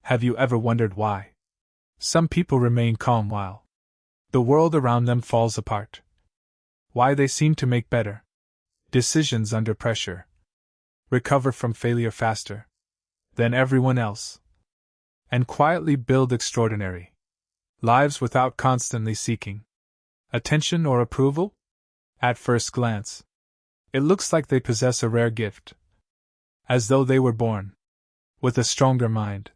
Have you ever wondered why? Some people remain calm while the world around them falls apart. Why they seem to make better decisions under pressure, recover from failure faster than everyone else, and quietly build extraordinary lives without constantly seeking attention or approval? At first glance, it looks like they possess a rare gift, as though they were born with a stronger mind,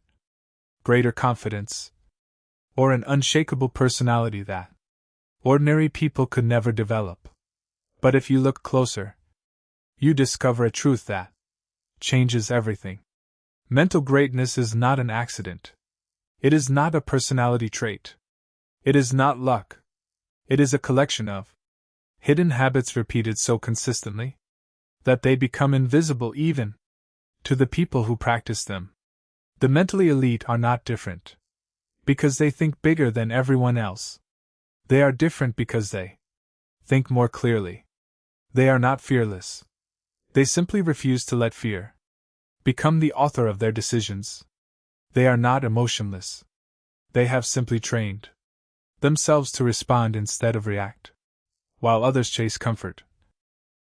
greater confidence, or an unshakable personality that ordinary people could never develop. But if you look closer, you discover a truth that changes everything. Mental greatness is not an accident. It is not a personality trait. It is not luck. It is a collection of hidden habits repeated so consistently that they become invisible even to the people who practice them. The mentally elite are not different because they think bigger than everyone else. They are different because they think more clearly. They are not fearless. They simply refuse to let fear become the author of their decisions. They are not emotionless. They have simply trained themselves to respond instead of react. While others chase comfort,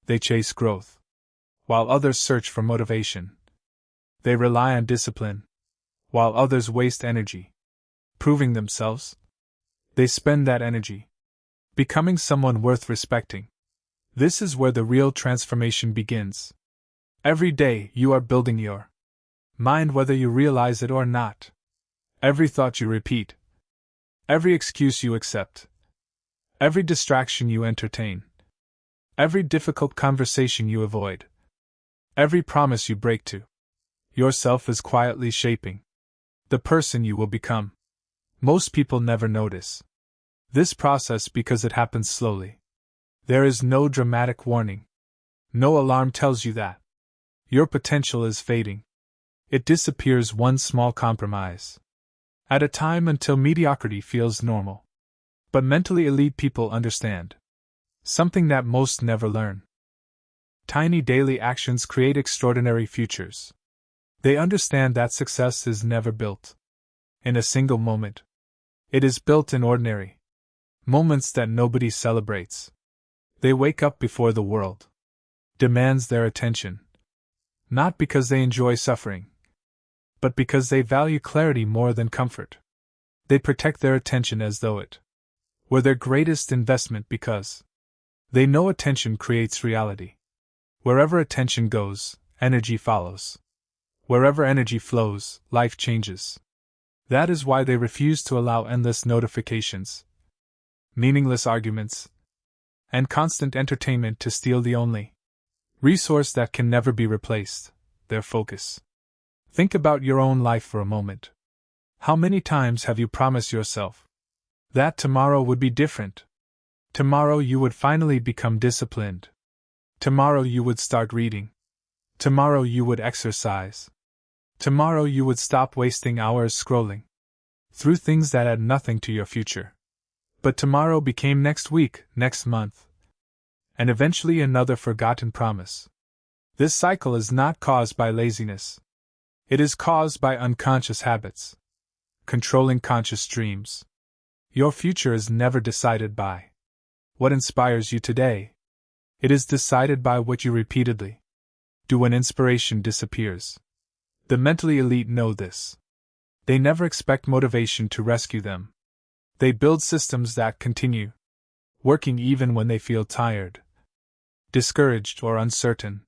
they chase growth. While others search for motivation, they rely on discipline. While others waste energy proving themselves, they spend that energy becoming someone worth respecting. This is where the real transformation begins. Every day you are building your mind whether you realize it or not. Every thought you repeat, every excuse you accept, every distraction you entertain, every difficult conversation you avoid, every promise you break to yourself is quietly shaping the person you will become. Most people never notice this process because it happens slowly. There is no dramatic warning. No alarm tells you that your potential is fading. It disappears one small compromise at a time until mediocrity feels normal. But mentally elite people understand something that most never learn. Tiny daily actions create extraordinary futures. They understand that success is never built in a single moment. It is built in ordinary moments that nobody celebrates. They wake up before the world demands their attention, not because they enjoy suffering, but because they value clarity more than comfort. They protect their attention as though it were their greatest investment because they know attention creates reality. Wherever attention goes, energy follows. Wherever energy flows, life changes. That is why they refuse to allow endless notifications, meaningless arguments, and constant entertainment to steal the only resource that can never be replaced, their focus. Think about your own life for a moment. How many times have you promised yourself that tomorrow would be different? Tomorrow you would finally become disciplined. Tomorrow you would start reading. Tomorrow you would exercise. Tomorrow you would stop wasting hours scrolling through things that add nothing to your future. But tomorrow became next week, next month, and eventually another forgotten promise. This cycle is not caused by laziness. It is caused by unconscious habits, controlling conscious dreams. Your future is never decided by what inspires you today. It is decided by what you repeatedly do when inspiration disappears. The mentally elite know this. They never expect motivation to rescue them. They build systems that continue working even when they feel tired, discouraged, or uncertain.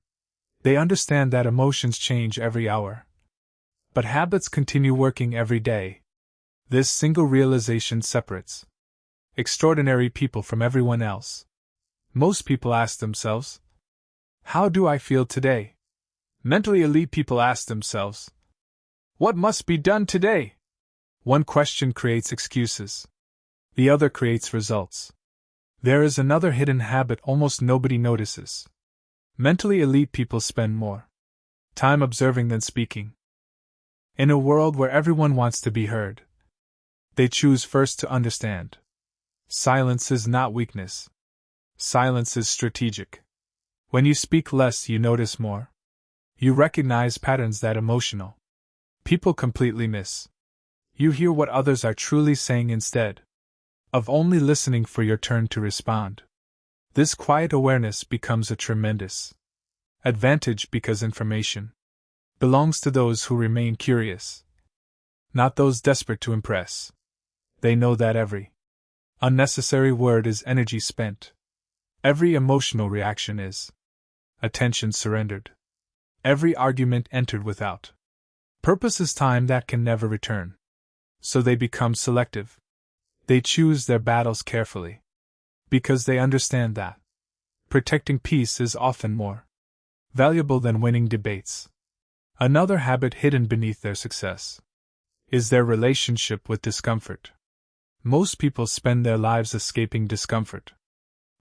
They understand that emotions change every hour, but habits continue working every day. This single realization separates extraordinary people from everyone else. Most people ask themselves, how do I feel today? Mentally elite people ask themselves, what must be done today? One question creates excuses. The other creates results. There is another hidden habit almost nobody notices. Mentally elite people spend more time observing than speaking. In a world where everyone wants to be heard, they choose first to understand. Silence is not weakness. Silence is strategic. When you speak less, you notice more. You recognize patterns that emotional people completely miss. You hear what others are truly saying instead of only listening for your turn to respond. This quiet awareness becomes a tremendous advantage because information belongs to those who remain curious, not those desperate to impress. They know that every unnecessary word is energy spent. Every emotional reaction is attention surrendered. Every argument entered without purpose is time that can never return. So they become selective. They choose their battles carefully, because they understand that protecting peace is often more valuable than winning debates. Another habit hidden beneath their success is their relationship with discomfort. Most people spend their lives escaping discomfort.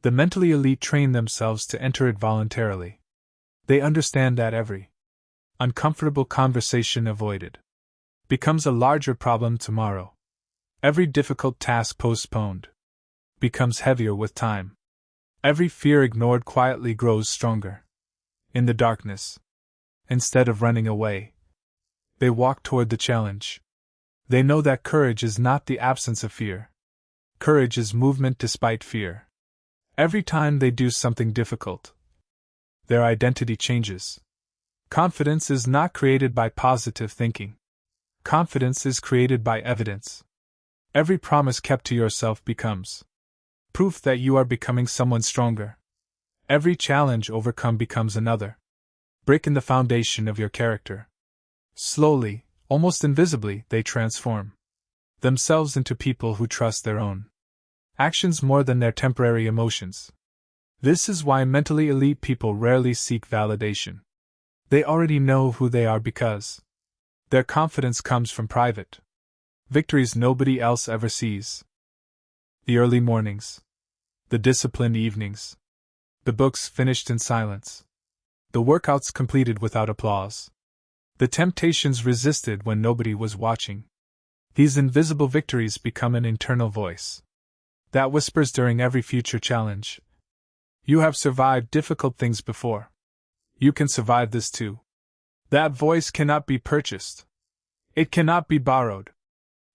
The mentally elite train themselves to enter it voluntarily. They understand that every uncomfortable conversation avoided becomes a larger problem tomorrow. Every difficult task postponed becomes heavier with time. Every fear ignored quietly grows stronger. In the darkness, instead of running away, they walk toward the challenge. They know that courage is not the absence of fear. Courage is movement despite fear. Every time they do something difficult, their identity changes. Confidence is not created by positive thinking. Confidence is created by evidence. Every promise kept to yourself becomes proof that you are becoming someone stronger. Every challenge overcome becomes another brick in the foundation of your character. Slowly, almost invisibly, they transform themselves into people who trust their own actions more than their temporary emotions. This is why mentally elite people rarely seek validation. They already know who they are because their confidence comes from private victories nobody else ever sees. The early mornings, the disciplined evenings, the books finished in silence, the workouts completed without applause, the temptations resisted when nobody was watching. These invisible victories become an internal voice that whispers during every future challenge. You have survived difficult things before. You can survive this too. That voice cannot be purchased. It cannot be borrowed.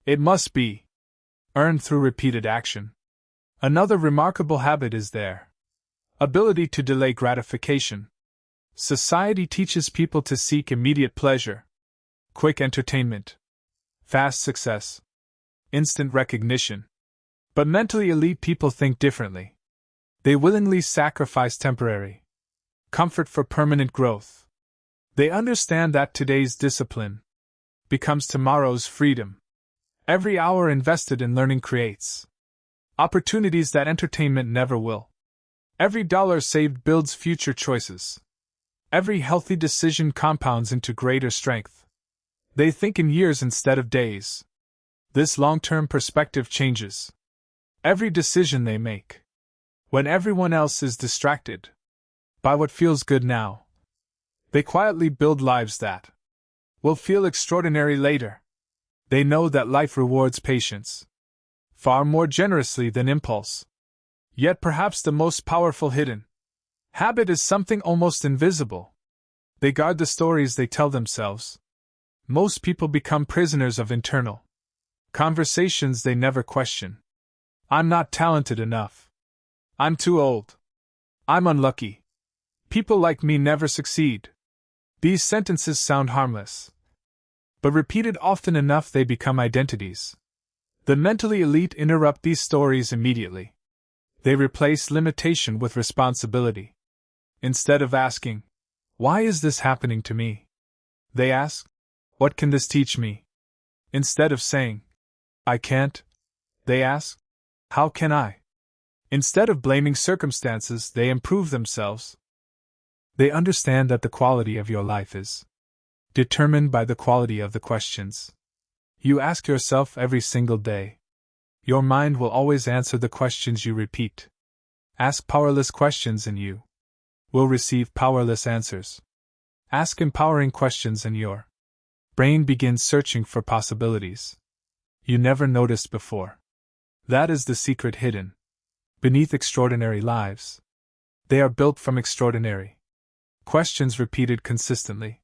It must be earned through repeated action. Another remarkable habit is their ability to delay gratification. Society teaches people to seek immediate pleasure, quick entertainment, fast success, instant recognition. But mentally elite people think differently. They willingly sacrifice temporary comfort for permanent growth. They understand that today's discipline becomes tomorrow's freedom. Every hour invested in learning creates opportunities that entertainment never will. Every dollar saved builds future choices. Every healthy decision compounds into greater strength. They think in years instead of days. This long-term perspective changes every decision they make. When everyone else is distracted by what feels good now, they quietly build lives that will feel extraordinary later. They know that life rewards patience far more generously than impulse. Yet perhaps the most powerful hidden habit is something almost invisible. They guard the stories they tell themselves. Most people become prisoners of internal conversations they never question. I'm not talented enough. I'm too old. I'm unlucky. People like me never succeed. These sentences sound harmless, but repeated often enough they become identities. The mentally elite interrupt these stories immediately. They replace limitation with responsibility. Instead of asking, "Why is this happening to me?" they ask, "What can this teach me?" Instead of saying, "I can't," they ask, "How can I?" Instead of blaming circumstances, they improve themselves. They understand that the quality of your life is determined by the quality of the questions you ask yourself every single day. Your mind will always answer the questions you repeat. Ask powerless questions and you will receive powerless answers. Ask empowering questions and your brain begins searching for possibilities you never noticed before. That is the secret hidden beneath extraordinary lives. They are built from extraordinary questions repeated consistently.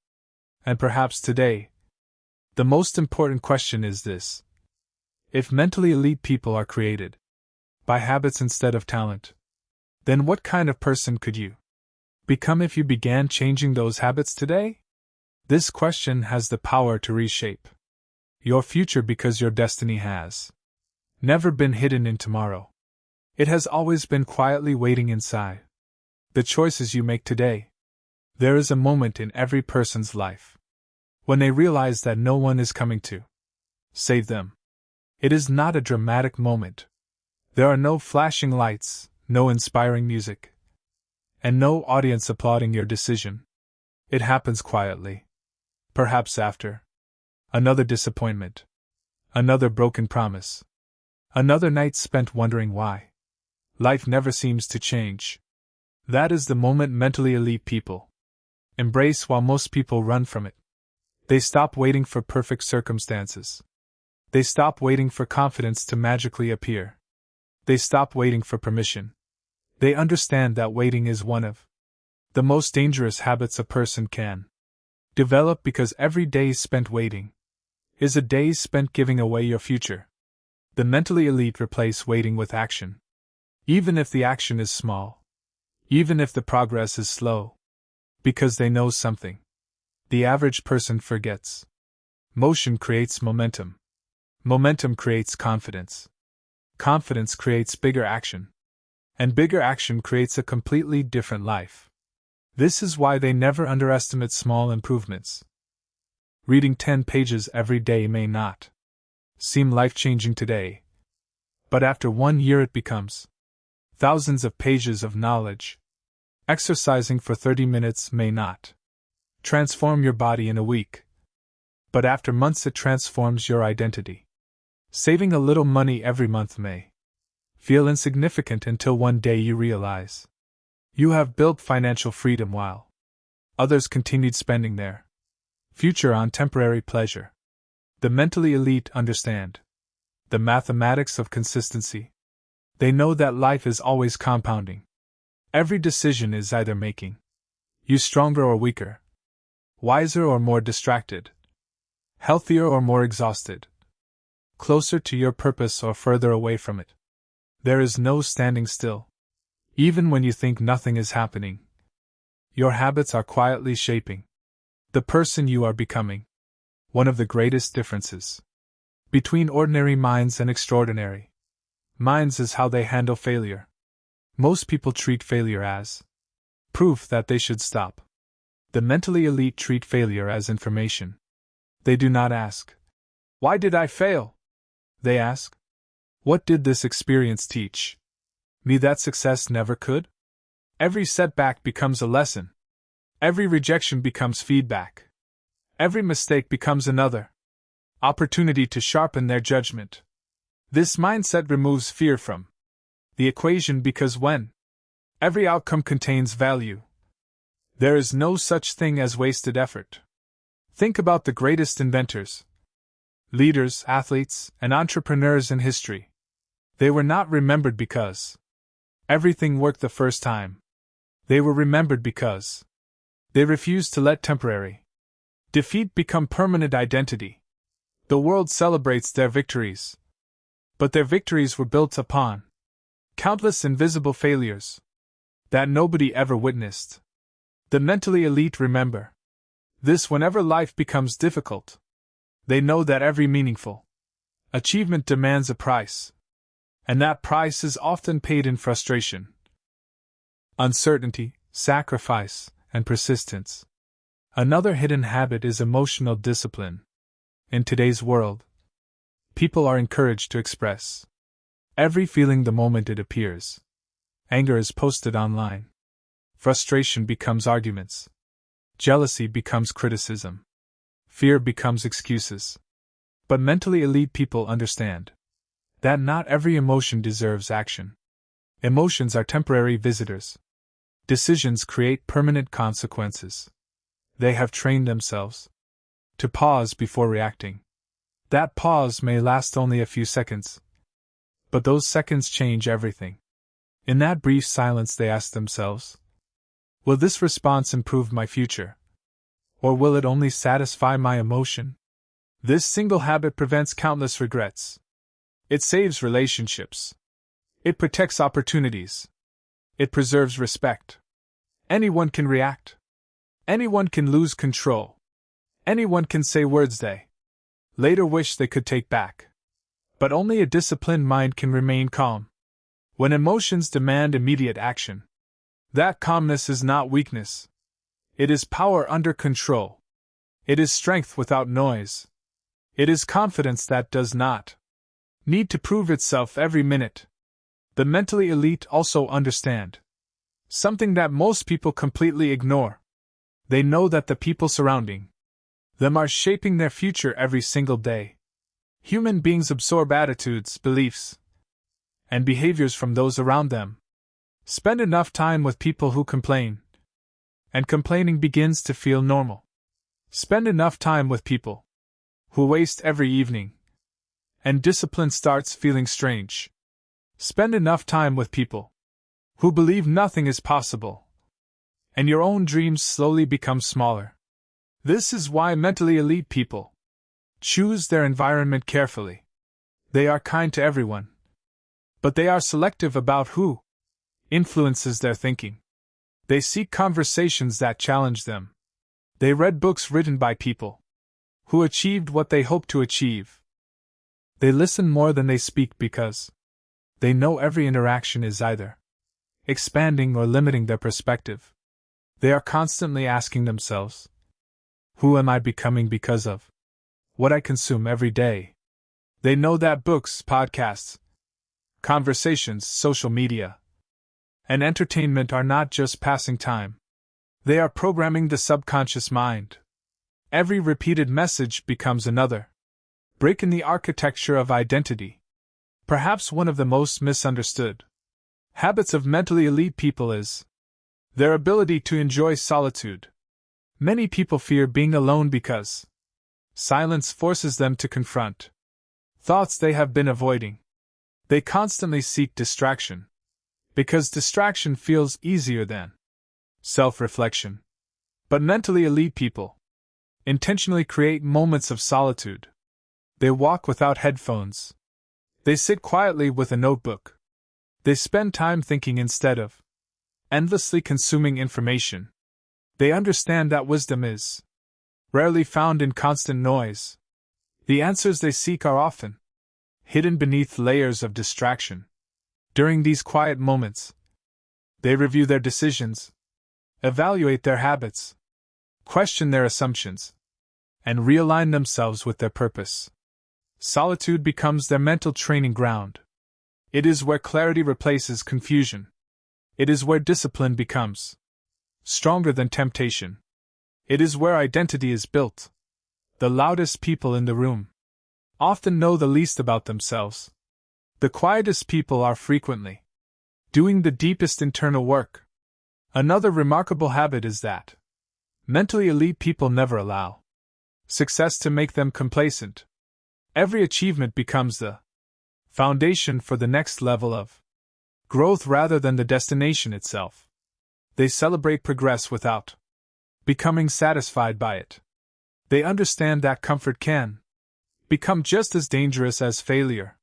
And perhaps today, The most important question is this: if mentally elite people are created by habits instead of talent, then what kind of person could you become if you began changing those habits today? This question has the power to reshape your future because your destiny has never been hidden in tomorrow. It has always been quietly waiting inside the choices you make today. There is a moment in every person's life when they realize that no one is coming to save them. It is not a dramatic moment. There are no flashing lights, no inspiring music, and no audience applauding your decision. It happens quietly. Perhaps after another disappointment, another broken promise, another night spent wondering why life never seems to change. That is the moment mentally elite people embrace while most people run from it. They stop waiting for perfect circumstances. They stop waiting for confidence to magically appear. They stop waiting for permission. They understand that waiting is one of the most dangerous habits a person can develop, because every day spent waiting is a day spent giving away your future. The mentally elite replace waiting with action. Even if the action is small, even if the progress is slow, because they know something the average person forgets. Motion creates momentum. Momentum creates confidence. Confidence creates bigger action. And bigger action creates a completely different life. This is why they never underestimate small improvements. Reading 10 pages every day may not seem life-changing today, but after 1 year it becomes thousands of pages of knowledge. Exercising for 30 minutes may not transform your body in a week, but after months it transforms your identity. Saving a little money every month may feel insignificant until one day you realize you have built financial freedom while others continued spending their future on temporary pleasure. The mentally elite understand the mathematics of consistency. They know that life is always compounding. Every decision is either making you stronger or weaker, wiser or more distracted, healthier or more exhausted, closer to your purpose or further away from it. There is no standing still. Even when you think nothing is happening, your habits are quietly shaping the person you are becoming. One of the greatest differences between ordinary minds and extraordinary minds is how they handle failure. Most people treat failure as proof that they should stop. The mentally elite treat failure as information. They do not ask, "Why did I fail?" They ask, "What did this experience teach me that success never could?" Every setback becomes a lesson. Every rejection becomes feedback. Every mistake becomes another opportunity to sharpen their judgment. This mindset removes fear from the equation, because when every outcome contains value, there is no such thing as wasted effort. Think about the greatest inventors, leaders, athletes, and entrepreneurs in history. They were not remembered because everything worked the first time. They were remembered because they refused to let temporary defeat become permanent identity. The world celebrates their victories, but their victories were built upon countless invisible failures that nobody ever witnessed. The mentally elite remember this whenever life becomes difficult. They know that every meaningful achievement demands a price, and that price is often paid in frustration, uncertainty, sacrifice, and persistence. Another hidden habit is emotional discipline. In today's world, people are encouraged to express every feeling the moment it appears. Anger is posted online. Frustration becomes arguments. Jealousy becomes criticism. Fear becomes excuses. But mentally elite people understand that not every emotion deserves action. Emotions are temporary visitors. Decisions create permanent consequences. They have trained themselves to pause before reacting. That pause may last only a few seconds, but those seconds change everything. In that brief silence, they ask themselves, will this response improve my future? Or will it only satisfy my emotion? This single habit prevents countless regrets. It saves relationships. It protects opportunities. It preserves respect. Anyone can react. Anyone can lose control. Anyone can say words they later wish they could take back. But only a disciplined mind can remain calm when emotions demand immediate action. That calmness is not weakness. It is power under control. It is strength without noise. It is confidence that does not need to prove itself every minute. The mentally elite also understand something that most people completely ignore. They know that the people surrounding them are shaping their future every single day. Human beings absorb attitudes, beliefs, and behaviors from those around them. Spend enough time with people who complain, and complaining begins to feel normal. Spend enough time with people who waste every evening, and discipline starts feeling strange. Spend enough time with people who believe nothing is possible, and your own dreams slowly become smaller. This is why mentally elite people choose their environment carefully. They are kind to everyone, but they are selective about who influences their thinking. They seek conversations that challenge them. They read books written by people who achieved what they hoped to achieve. They listen more than they speak because they know every interaction is either expanding or limiting their perspective. They are constantly asking themselves, who am I becoming because of what I consume every day? They know that books, podcasts, conversations, social media, and entertainment are not just passing time. They are programming the subconscious mind. Every repeated message becomes another break in the architecture of identity. Perhaps one of the most misunderstood habits of mentally elite people is their ability to enjoy solitude. Many people fear being alone because silence forces them to confront thoughts they have been avoiding. They constantly seek distraction because distraction feels easier than self-reflection. But mentally elite people intentionally create moments of solitude. They walk without headphones. They sit quietly with a notebook. They spend time thinking instead of endlessly consuming information. They understand that wisdom is rarely found in constant noise. The answers they seek are often hidden beneath layers of distraction. During these quiet moments, they review their decisions, evaluate their habits, question their assumptions, and realign themselves with their purpose. Solitude becomes their mental training ground. It is where clarity replaces confusion. It is where discipline becomes stronger than temptation. It is where identity is built. The loudest people in the room often know the least about themselves. The quietest people are frequently doing the deepest internal work. Another remarkable habit is that mentally elite people never allow success to make them complacent. Every achievement becomes the foundation for the next level of growth rather than the destination itself. They celebrate progress without becoming satisfied by it. They understand that comfort can become just as dangerous as failure.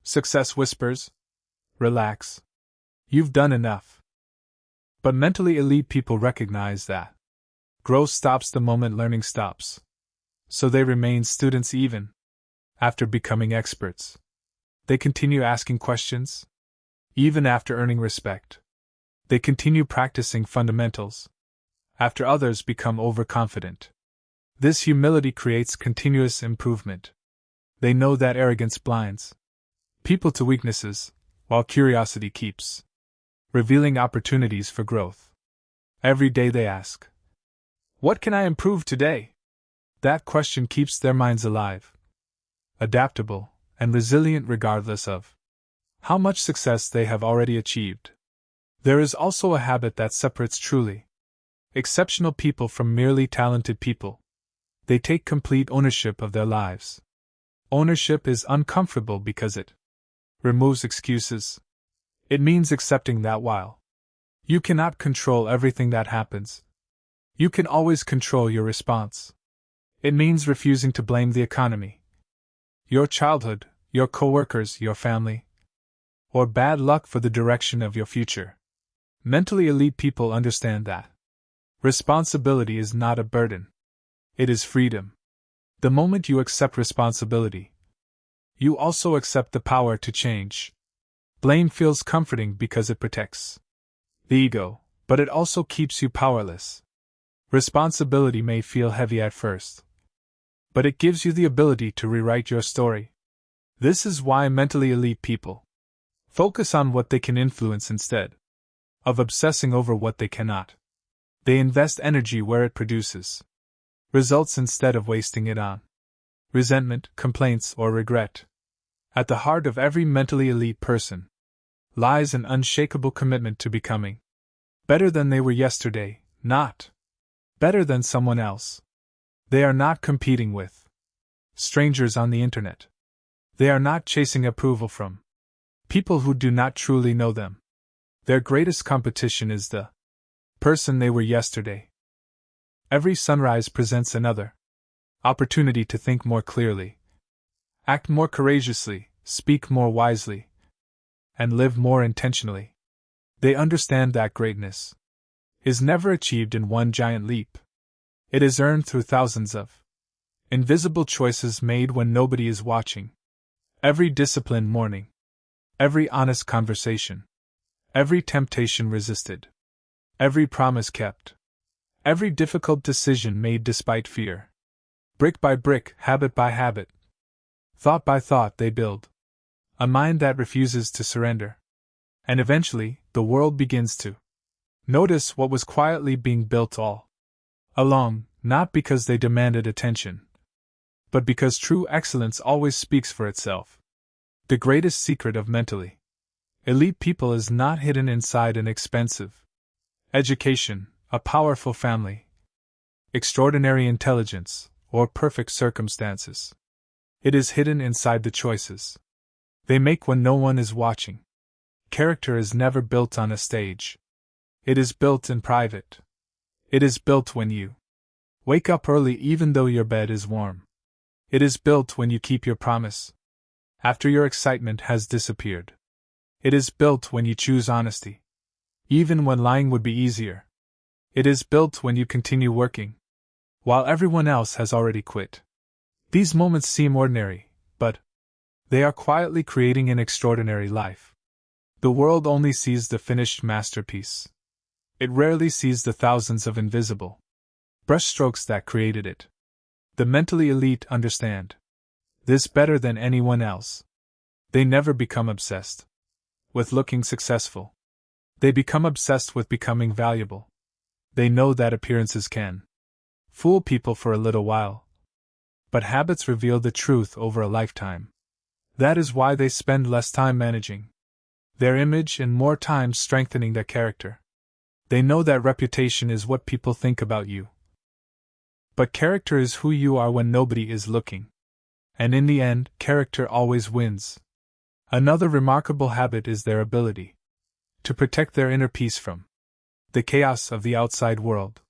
Success whispers, relax. You've done enough. But mentally elite people recognize that growth stops the moment learning stops. So they remain students even after becoming experts. They continue asking questions, even after earning respect. They continue practicing fundamentals after others become overconfident. This humility creates continuous improvement. They know that arrogance blinds people to weaknesses, while curiosity keeps revealing opportunities for growth. Every day they ask, what can I improve today? That question keeps their minds alive, adaptable, and resilient regardless of how much success they have already achieved. There is also a habit that separates truly exceptional people from merely talented people. They take complete ownership of their lives. Ownership is uncomfortable because it removes excuses. It means accepting that while you cannot control everything that happens, you can always control your response. It means refusing to blame the economy, your childhood, your coworkers, your family, or bad luck for the direction of your future. Mentally elite people understand that responsibility is not a burden. It is freedom. The moment you accept responsibility, you also accept the power to change. Blame feels comforting because it protects the ego, but it also keeps you powerless. Responsibility may feel heavy at first, but it gives you the ability to rewrite your story. This is why mentally elite people focus on what they can influence instead of obsessing over what they cannot. They invest energy where it produces results instead of wasting it on resentment, complaints, or regret. At the heart of every mentally elite person lies an unshakable commitment to becoming better than they were yesterday, not better than someone else. They are not competing with strangers on the internet. They are not chasing approval from people who do not truly know them. Their greatest competition is the person they were yesterday. Every sunrise presents another opportunity to think more clearly, act more courageously, speak more wisely, and live more intentionally. They understand that greatness is never achieved in one giant leap. It is earned through thousands of invisible choices made when nobody is watching. Every disciplined morning, every honest conversation, every temptation resisted, every promise kept, every difficult decision made despite fear. Brick by brick, habit by habit, thought by thought, they build a mind that refuses to surrender. And eventually, the world begins to notice what was quietly being built all along, not because they demanded attention, but because true excellence always speaks for itself. The greatest secret of mentally elite people is not hidden inside an expensive education, a powerful family, extraordinary intelligence, or perfect circumstances. It is hidden inside the choices they make when no one is watching. Character is never built on a stage. It is built in private. It is built when you wake up early even though your bed is warm. It is built when you keep your promise after your excitement has disappeared. It is built when you choose honesty, even when lying would be easier. It is built when you continue working while everyone else has already quit. These moments seem ordinary, but they are quietly creating an extraordinary life. The world only sees the finished masterpiece. It rarely sees the thousands of invisible brushstrokes that created it. The mentally elite understand this better than anyone else. They never become obsessed with looking successful. They become obsessed with becoming valuable. They know that appearances can fool people for a little while, but habits reveal the truth over a lifetime. That is why they spend less time managing their image and more time strengthening their character. They know that reputation is what people think about you, but character is who you are when nobody is looking. And in the end, character always wins. Another remarkable habit is their ability to protect their inner peace from the chaos of the outside world.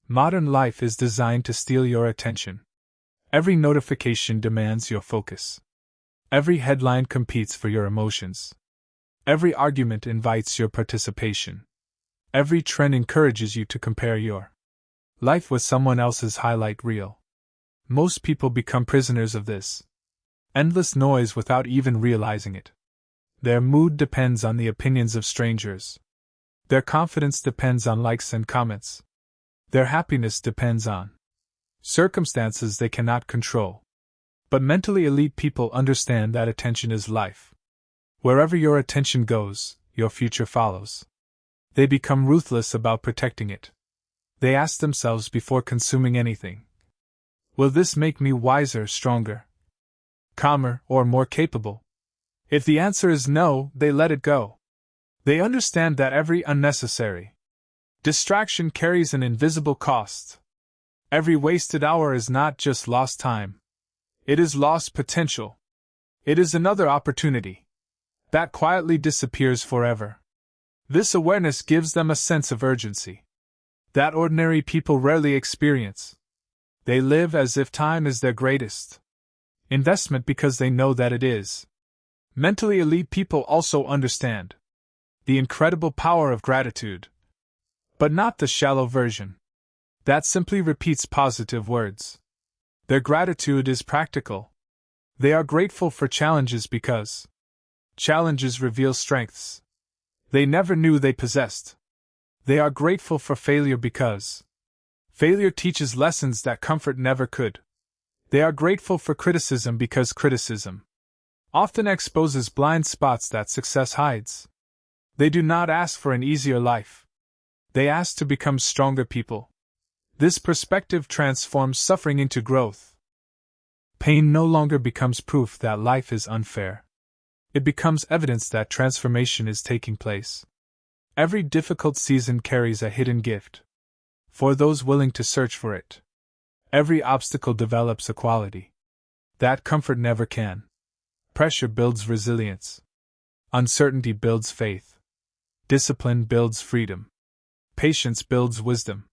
Modern life is designed to steal your attention. Every notification demands your focus. Every headline competes for your emotions. Every argument invites your participation. Every trend encourages you to compare your life with someone else's highlight reel. Most people become prisoners of this endless noise without even realizing it. Their mood depends on the opinions of strangers. Their confidence depends on likes and comments. Their happiness depends on circumstances they cannot control. But mentally elite people understand that attention is life. Wherever your attention goes, your future follows. They become ruthless about protecting it. They ask themselves before consuming anything, will this make me wiser, stronger, calmer, or more capable? If the answer is no, they let it go. They understand that every unnecessary distraction carries an invisible cost. Every wasted hour is not just lost time. It is lost potential. It is another opportunity that quietly disappears forever. This awareness gives them a sense of urgency that ordinary people rarely experience. They live as if time is their greatest investment because they know that it is. Mentally elite people also understand the incredible power of gratitude, but not the shallow version that simply repeats positive words. Their gratitude is practical. They are grateful for challenges because challenges reveal strengths they never knew they possessed. They are grateful for failure because failure teaches lessons that comfort never could. They are grateful for criticism because criticism often exposes blind spots that success hides. They do not ask for an easier life. They ask to become stronger people. This perspective transforms suffering into growth. Pain no longer becomes proof that life is unfair. It becomes evidence that transformation is taking place. Every difficult season carries a hidden gift for those willing to search for it. Every obstacle develops a quality that comfort never can. Pressure builds resilience. Uncertainty builds faith. Discipline builds freedom. Patience builds wisdom.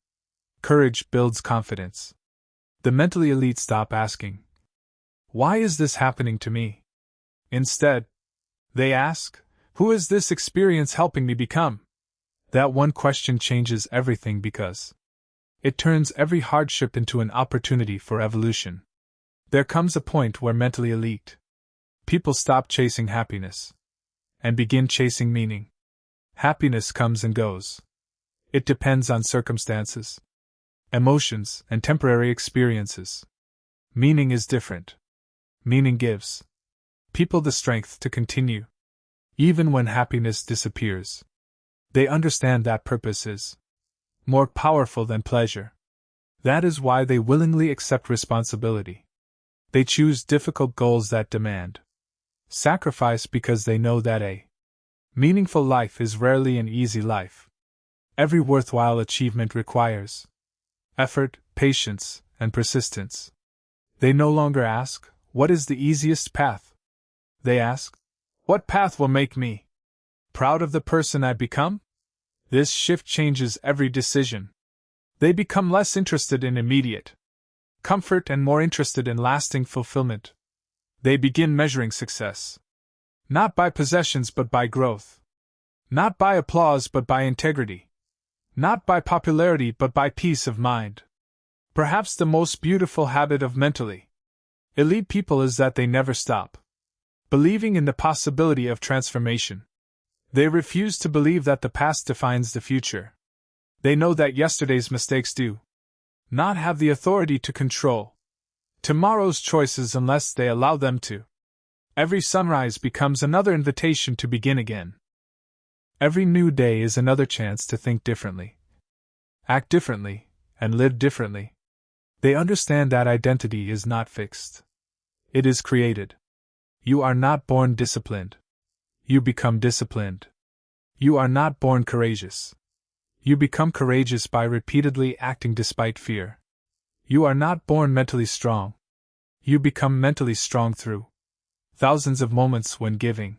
Courage builds confidence. The mentally elite stop asking, "Why is this happening to me?" Instead, they ask, "Who is this experience helping me become?" That one question changes everything because it turns every hardship into an opportunity for evolution. There comes a point where mentally elite people stop chasing happiness and begin chasing meaning. Happiness comes and goes. It depends on circumstances, emotions, and temporary experiences. Meaning is different. Meaning gives people the strength to continue, even when happiness disappears. They understand that purpose is more powerful than pleasure. That is why they willingly accept responsibility. They choose difficult goals that demand sacrifice because they know that a meaningful life is rarely an easy life. Every worthwhile achievement requires effort, patience, and persistence. They no longer ask, "What is the easiest path?" They ask, "What path will make me proud of the person I become?" This shift changes every decision. They become less interested in immediate comfort and more interested in lasting fulfillment. They begin measuring success not by possessions but by growth, not by applause but by integrity, not by popularity but by peace of mind. Perhaps the most beautiful habit of mentally elite people is that they never stop believing in the possibility of transformation. They refuse to believe that the past defines the future. They know that yesterday's mistakes do not have the authority to control tomorrow's choices unless they allow them to. Every sunrise becomes another invitation to begin again. Every new day is another chance to think differently, act differently, and live differently. They understand that identity is not fixed. It is created. You are not born disciplined. You become disciplined. You are not born courageous. You become courageous by repeatedly acting despite fear. You are not born mentally strong. You become mentally strong through thousands of moments when giving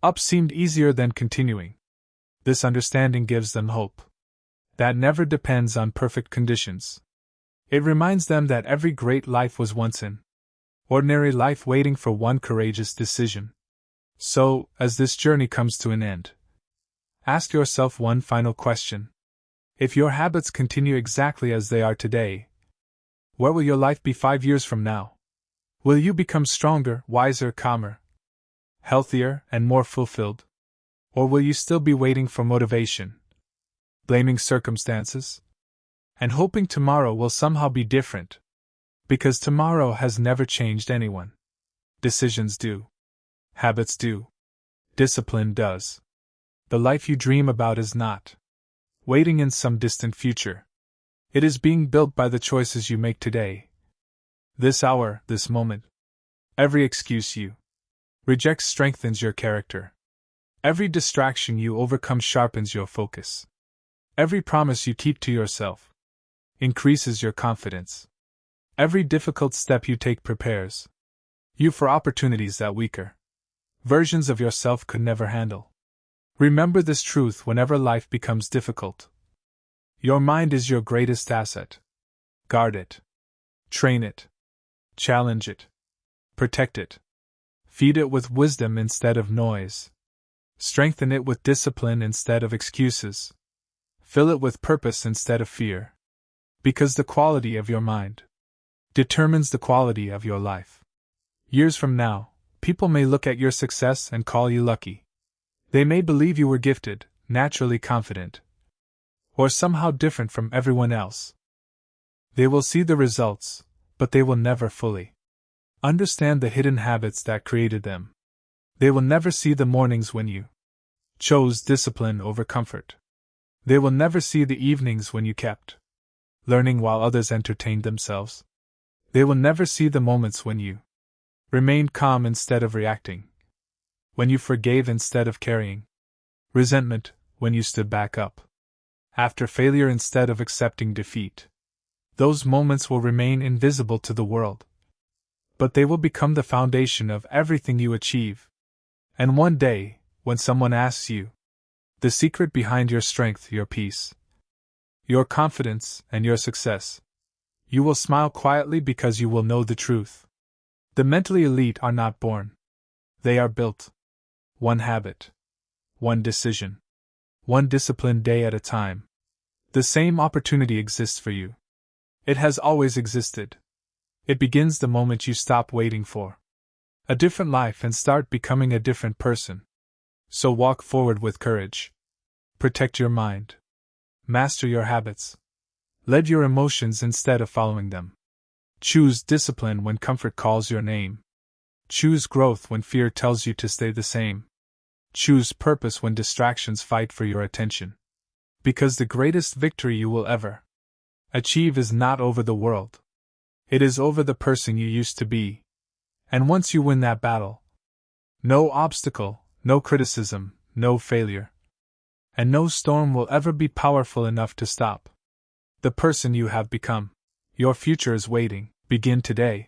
up seemed easier than continuing. This understanding gives them hope that never depends on perfect conditions. It reminds them that every great life was once an ordinary life waiting for one courageous decision. So, as this journey comes to an end, ask yourself one final question. If your habits continue exactly as they are today, where will your life be 5 years from now? Will you become stronger, wiser, calmer, healthier, and more fulfilled? Or will you still be waiting for motivation, blaming circumstances, and hoping tomorrow will somehow be different? Because tomorrow has never changed anyone. Decisions do. Habits do. Discipline does. The life you dream about is not waiting in some distant future. It is being built by the choices you make today. This hour, this moment. Every excuse you reject strengthens your character. Every distraction you overcome sharpens your focus. Every promise you keep to yourself increases your confidence. Every difficult step you take prepares you for opportunities that weaker versions of yourself could never handle. Remember this truth whenever life becomes difficult. Your mind is your greatest asset. Guard it. Train it. Challenge it. Protect it. Feed it with wisdom instead of noise. Strengthen it with discipline instead of excuses. Fill it with purpose instead of fear. Because the quality of your mind determines the quality of your life. Years from now, people may look at your success and call you lucky. They may believe you were gifted, naturally confident, or somehow different from everyone else. They will see the results, but they will never fully understand the hidden habits that created them. They will never see the mornings when you chose discipline over comfort. They will never see the evenings when you kept learning while others entertained themselves. They will never see the moments when you remained calm instead of reacting, when you forgave instead of carrying resentment, when you stood back up after failure instead of accepting defeat. Those moments will remain invisible to the world, but they will become the foundation of everything you achieve. And one day, when someone asks you the secret behind your strength, your peace, your confidence, and your success, you will smile quietly because you will know the truth. The mentally elite are not born. They are built. One habit, one decision, one disciplined day at a time. The same opportunity exists for you. It has always existed. It begins the moment you stop waiting for a different life and start becoming a different person. So walk forward with courage. Protect your mind. Master your habits. Lead your emotions instead of following them. Choose discipline when comfort calls your name. Choose growth when fear tells you to stay the same. Choose purpose when distractions fight for your attention. Because the greatest victory you will ever achieve is not over the world. It is over the person you used to be. And once you win that battle, no obstacle, no criticism, no failure, and no storm will ever be powerful enough to stop the person you have become. Your future is waiting. Begin today.